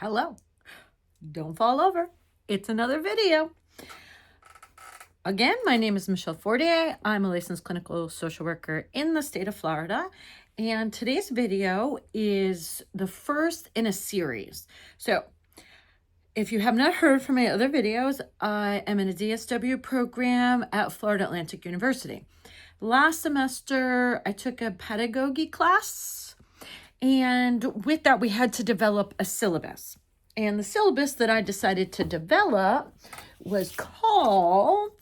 Hello, don't fall over. It's another video. Again, my name is Michelle Fortier. I'm a licensed clinical social worker in the state of Florida. And today's video is the first in a series. So if you have not heard from my other videos, I am in a DSW program at Florida Atlantic University. Last semester, I took a pedagogy class, and with that, we had to develop a syllabus. And the syllabus that I decided to develop was called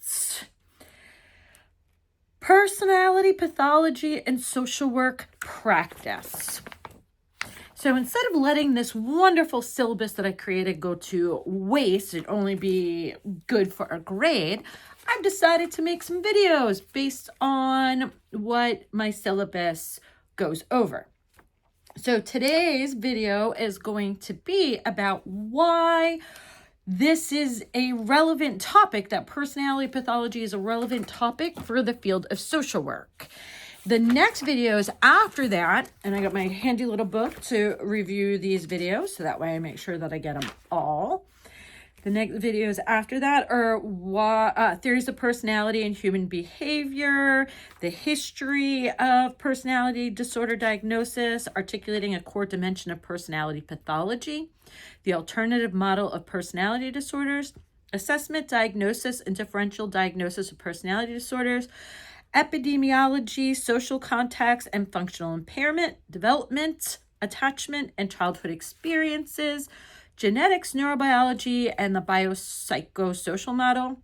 Personality Pathology and Social Work Practice. So instead of letting this wonderful syllabus that I created go to waste and only be good for a grade, I've decided to make some videos based on what my syllabus goes over. So today's video is going to be about why this is a relevant topic, that personality pathology is a relevant topic for the field of social work. The next videos after that, and I got my handy little book to review these videos, so that way I make sure that I get them all. The next videos after that are theories of personality and human behavior, the history of personality disorder diagnosis, articulating a core dimension of personality pathology, the alternative model of personality disorders, assessment, diagnosis, and differential diagnosis of personality disorders, epidemiology, social context and functional impairment, development, attachment, and childhood experiences, genetics, neurobiology, and the biopsychosocial model,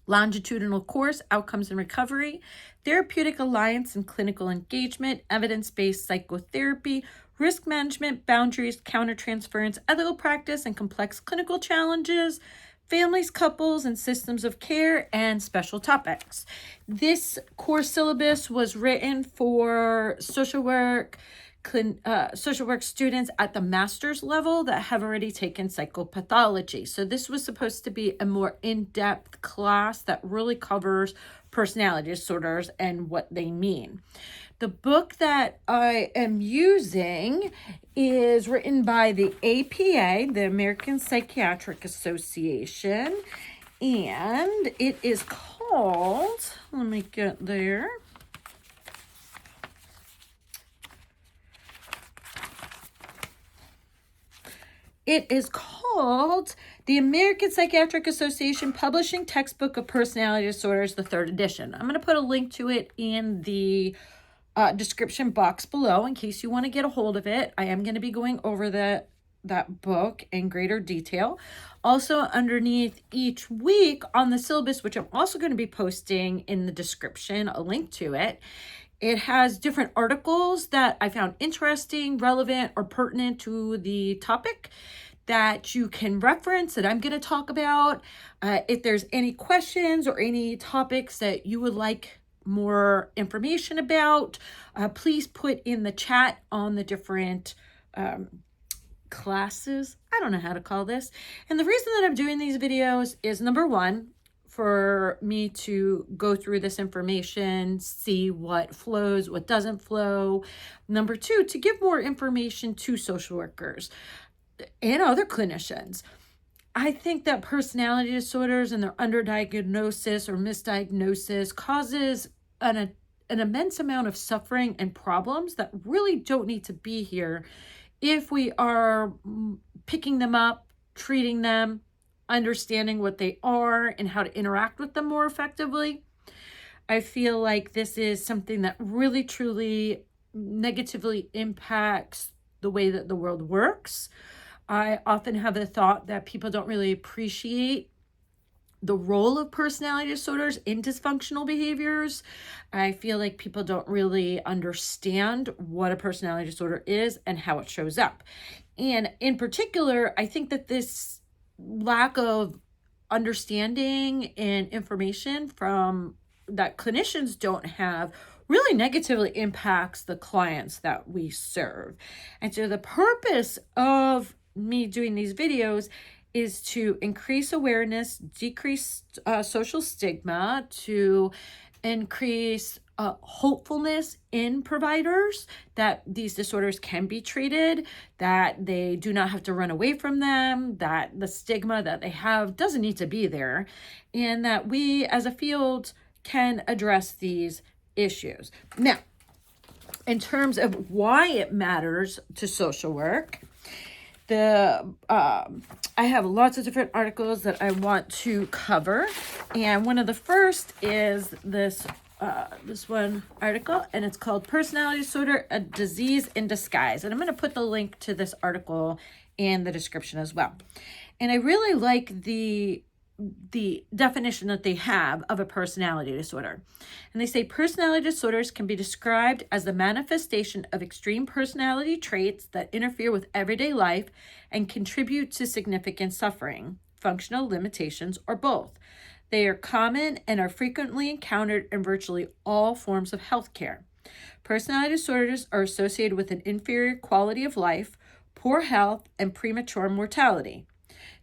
longitudinal course, outcomes and recovery, therapeutic alliance and clinical engagement, evidence-based psychotherapy, risk management, boundaries, countertransference, ethical practice, and complex clinical challenges, families, couples, and systems of care, and special topics. This course syllabus was written for social work students at the master's level that have already taken psychopathology. So this was supposed to be a more in-depth class that really covers personality disorders and what they mean. The book that I am using is written by the APA, the American Psychiatric Association, and it is called, let me get there. It is called the American Psychiatric Association Publishing Textbook of Personality Disorders, the 3rd edition. I'm going to put a link to it in the description box below in case you want to get a hold of it. I am going to be going over that book in greater detail. Also, underneath each week on the syllabus, which I'm also going to be posting in the description, a link to it. It has different articles that I found interesting, relevant, or pertinent to the topic that you can reference that I'm going to talk about. If there's any questions or any topics that you would like more information about, please put in the chat on the different classes. I don't know how to call this. And the reason that I'm doing these videos is, number one, for me to go through this information, see what flows, what doesn't flow. Number two, to give more information to social workers and other clinicians. I think that personality disorders and their underdiagnosis or misdiagnosis causes an immense amount of suffering and problems that really don't need to be here if we are picking them up, treating them, understanding what they are and how to interact with them more effectively. I feel like this is something that really truly negatively impacts the way that the world works. I often have the thought that people don't really appreciate the role of personality disorders in dysfunctional behaviors. I feel like people don't really understand what a personality disorder is and how it shows up. And in particular, I think that this lack of understanding and information from that clinicians don't have really negatively impacts the clients that we serve. And so the purpose of me doing these videos is to increase awareness, decrease social stigma, to increase hopefulness in providers that these disorders can be treated, that they do not have to run away from them, that the stigma that they have doesn't need to be there, and that we as a field can address these issues. Now, in terms of why it matters to social work, I have lots of different articles that I want to cover, and one of the first is this one article, and it's called Personality Disorder, a Disease in Disguise. And I'm going to put the link to this article in the description as well. And I really like the definition that they have of a personality disorder. And they say personality disorders can be described as the manifestation of extreme personality traits that interfere with everyday life and contribute to significant suffering, functional limitations, or both. They are common and are frequently encountered in virtually all forms of healthcare. Personality disorders are associated with an inferior quality of life, poor health, and premature mortality.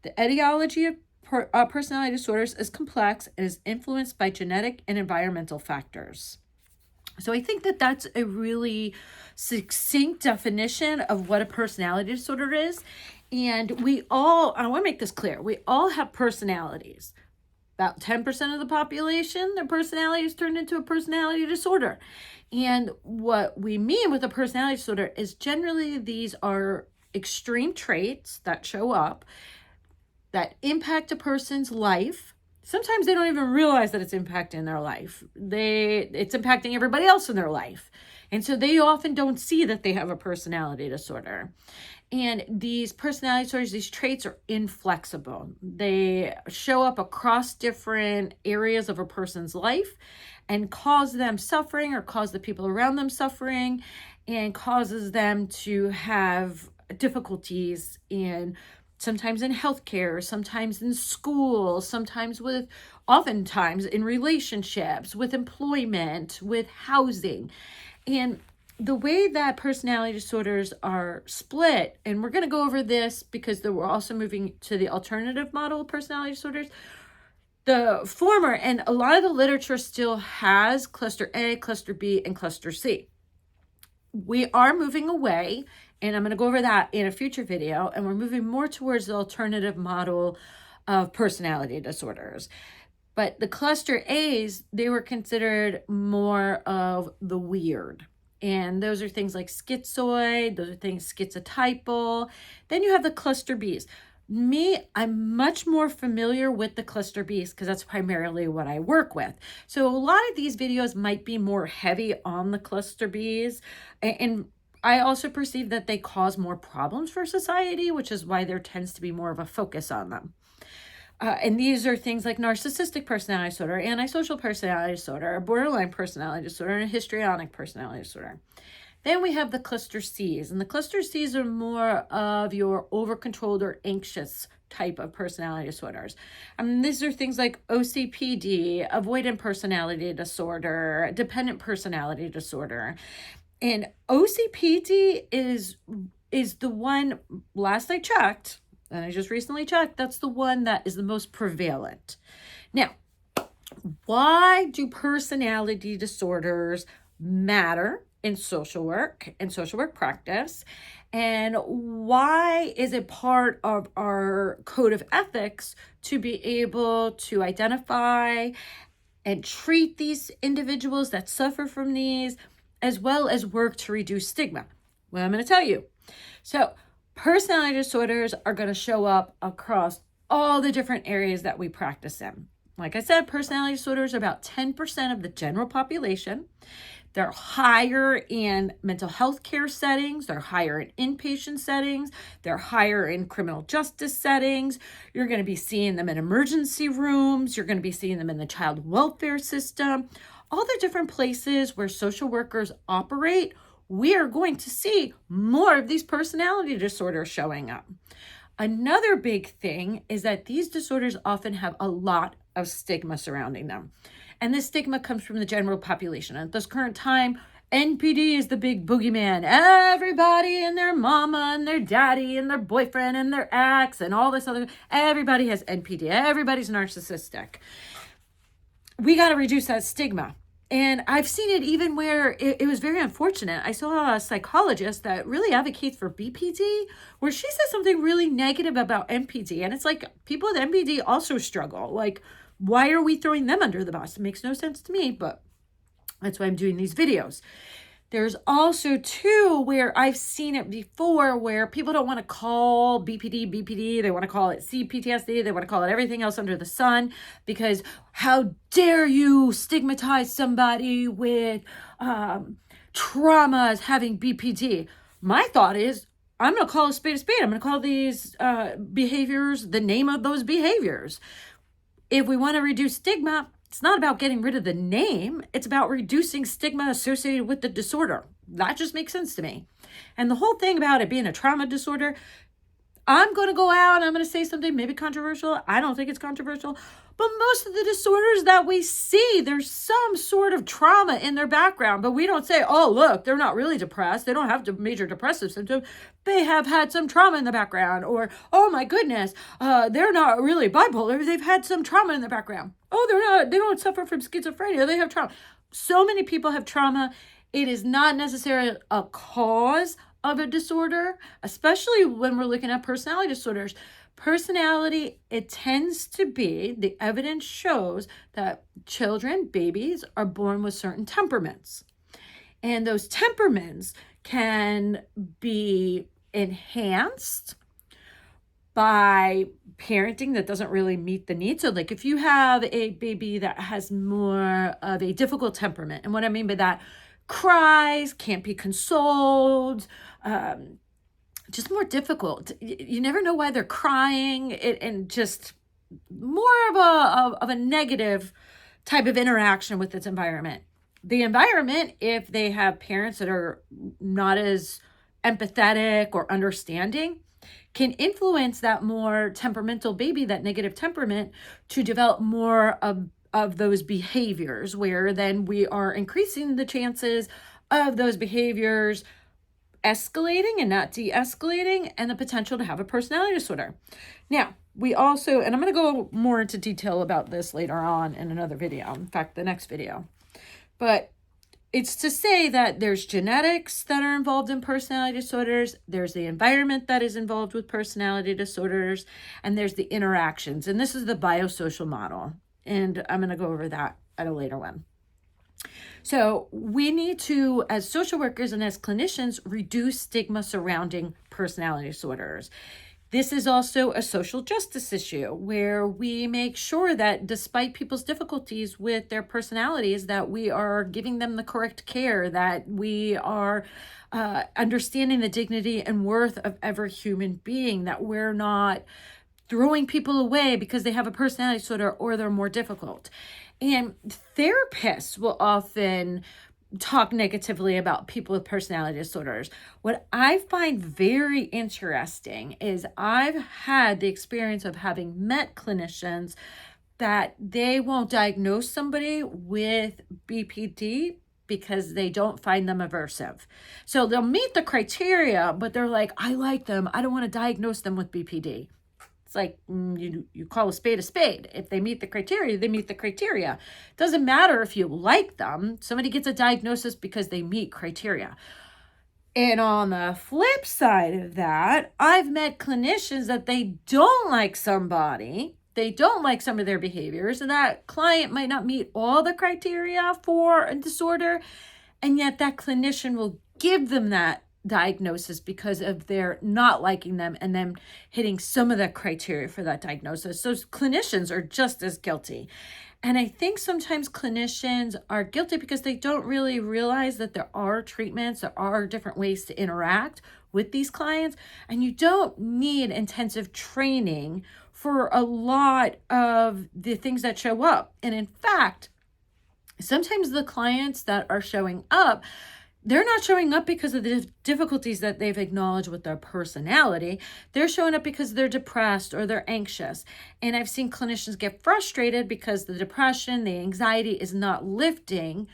The etiology of personality disorders is complex and is influenced by genetic and environmental factors. So I think that that's a really succinct definition of what a personality disorder is. And I want to make this clear, we all have personalities. About 10% of the population, their personality is turned into a personality disorder. And what we mean with a personality disorder is generally these are extreme traits that show up that impact a person's life. Sometimes they don't even realize that it's impacting their life. It's impacting everybody else in their life. And so they often don't see that they have a personality disorder. And these personality disorders, these traits are inflexible. They show up across different areas of a person's life and cause them suffering or cause the people around them suffering and causes them to have difficulties sometimes in healthcare, sometimes in school, oftentimes in relationships, with employment, with housing. And the way that personality disorders are split, and we're going to go over this because we're also moving to the alternative model of personality disorders. The former, and a lot of the literature still has cluster A, cluster B, and cluster C. We are moving away, and I'm going to go over that in a future video, and we're moving more towards the alternative model of personality disorders. But the cluster A's, they were considered more of the weird. And those are things like schizoid, those are things schizotypal. Then you have the cluster B's. I'm much more familiar with the cluster B's because that's primarily what I work with. So a lot of these videos might be more heavy on the cluster B's. And I also perceive that they cause more problems for society, which is why there tends to be more of a focus on them. And these are things like narcissistic personality disorder, antisocial personality disorder, borderline personality disorder, and a histrionic personality disorder. Then we have the cluster C's, and the cluster C's are more of your over-controlled or anxious type of personality disorders. These are things like OCPD, avoidant personality disorder, dependent personality disorder. And OCPD is the one, last I checked, and I just recently checked, that's the one that is the most prevalent. Now, why do personality disorders matter in social work and social work practice? And why is it part of our code of ethics to be able to identify and treat these individuals that suffer from these, as well as work to reduce stigma? Well, I'm going to tell you. So, personality disorders are going to show up across all the different areas that we practice in. Like I said, personality disorders are about 10% of the general population. They're higher in mental health care settings. They're higher in inpatient settings. They're higher in criminal justice settings. You're going to be seeing them in emergency rooms. You're going to be seeing them in the child welfare system. All the different places where social workers operate, we are going to see more of these personality disorders showing up. Another big thing is that these disorders often have a lot of stigma surrounding them. And this stigma comes from the general population. At this current time, NPD is the big boogeyman. Everybody and their mama and their daddy and their boyfriend and their ex and all this other, everybody has NPD. Everybody's narcissistic. We got to reduce that stigma. And I've seen it even where it was very unfortunate. I saw a psychologist that really advocates for BPD, where she says something really negative about MPD. And it's like, people with MPD also struggle. Like, why are we throwing them under the bus? It makes no sense to me, but that's why I'm doing these videos. There's also too, where I've seen it before, where people don't want to call BPD. They want to call it CPTSD. They want to call it everything else under the sun, because how dare you stigmatize somebody with trauma as having BPD? My thought is, I'm going to call a spade a spade. I'm going to call these behaviors the name of those behaviors. If we want to reduce stigma, it's not about getting rid of the name. It's about reducing stigma associated with the disorder. That just makes sense to me. And the whole thing about it being a trauma disorder, I'm going to go out and I'm going to say something maybe controversial. I don't think it's controversial. But most of the disorders that we see, there's some sort of trauma in their background. But we don't say, oh, look, they're not really depressed. They don't have major depressive symptoms. They have had some trauma in the background. Or, oh my goodness, they're not really bipolar. They've had some trauma in the background. Oh, they don't suffer from schizophrenia. They have trauma. So many people have trauma. It is not necessarily a cause of a disorder, especially when we're looking at personality disorders. Personality, it tends to be, the evidence shows that children, babies, are born with certain temperaments. And those temperaments can be enhanced by parenting that doesn't really meet the needs. So like if you have a baby that has more of a difficult temperament, and what I mean by that, cries, can't be consoled, just more difficult. You never know why they're crying, and just more of a negative type of interaction with its environment. The environment, if they have parents that are not as empathetic or understanding, can influence that more temperamental baby, that negative temperament, to develop more of those behaviors, where then we are increasing the chances of those behaviors escalating and not de-escalating, and the potential to have a personality disorder. Now, we also, and I'm going to go more into detail about this later on in another video, in fact, the next video, but it's to say that there's genetics that are involved in personality disorders, there's the environment that is involved with personality disorders, and there's the interactions. And this is the biosocial model. And I'm going to go over that at a later one. So we need to, as social workers and as clinicians, reduce stigma surrounding personality disorders. This is also a social justice issue, where we make sure that despite people's difficulties with their personalities, that we are giving them the correct care, that we are understanding the dignity and worth of every human being, that we're not throwing people away because they have a personality disorder or they're more difficult. And therapists will often talk negatively about people with personality disorders. What I find very interesting is I've had the experience of having met clinicians that they won't diagnose somebody with BPD because they don't find them aversive. So they'll meet the criteria, but they're like, I like them. I don't want to diagnose them with BPD. It's like you call a spade a spade. If they meet the criteria, they meet the criteria. Doesn't matter if you like them. Somebody gets a diagnosis because they meet criteria. And on the flip side of that, I've met clinicians that they don't like somebody. They don't like some of their behaviors, and that client might not meet all the criteria for a disorder, and yet that clinician will give them that diagnosis because of their not liking them and them hitting some of the criteria for that diagnosis. So clinicians are just as guilty. And I think sometimes clinicians are guilty because they don't really realize that there are treatments, there are different ways to interact with these clients, and you don't need intensive training for a lot of the things that show up. And in fact, sometimes the clients that are showing up, they're not showing up because of the difficulties that they've acknowledged with their personality. They're showing up because they're depressed or they're anxious. And I've seen clinicians get frustrated because the depression, the anxiety is not lifting.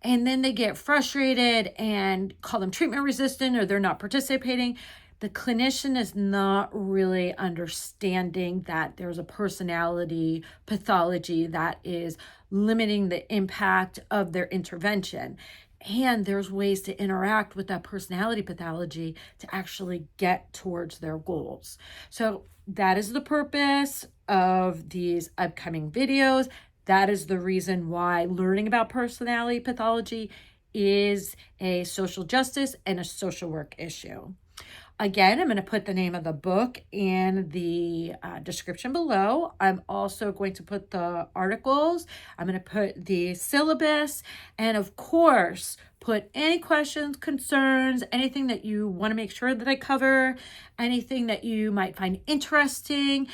And then they get frustrated and call them treatment resistant, or they're not participating. the clinician is not really understanding that there's a personality pathology that is limiting the impact of their intervention. And there's ways to interact with that personality pathology to actually get towards their goals. So that is the purpose of these upcoming videos. That is the reason why learning about personality pathology is a social justice and a social work issue. Again, I'm going to put the name of the book in the description below. I'm also going to put the articles. I'm going to put the syllabus, and of course, put any questions, concerns, anything that you want to make sure that I cover, anything that you might find interesting.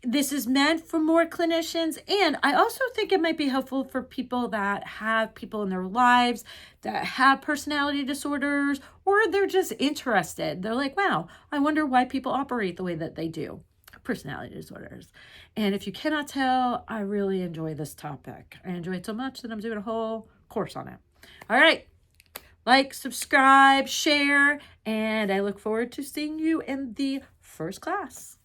This is meant for more clinicians, and I also think it might be helpful for people that have people in their lives that have personality disorders, or they're just interested. They're like, wow, I wonder why people operate the way that they do. Personality disorders. And if you cannot tell, I really enjoy this topic. I enjoy it so much that I'm doing a whole course on it. All right. Like, subscribe, share, and I look forward to seeing you in the first class.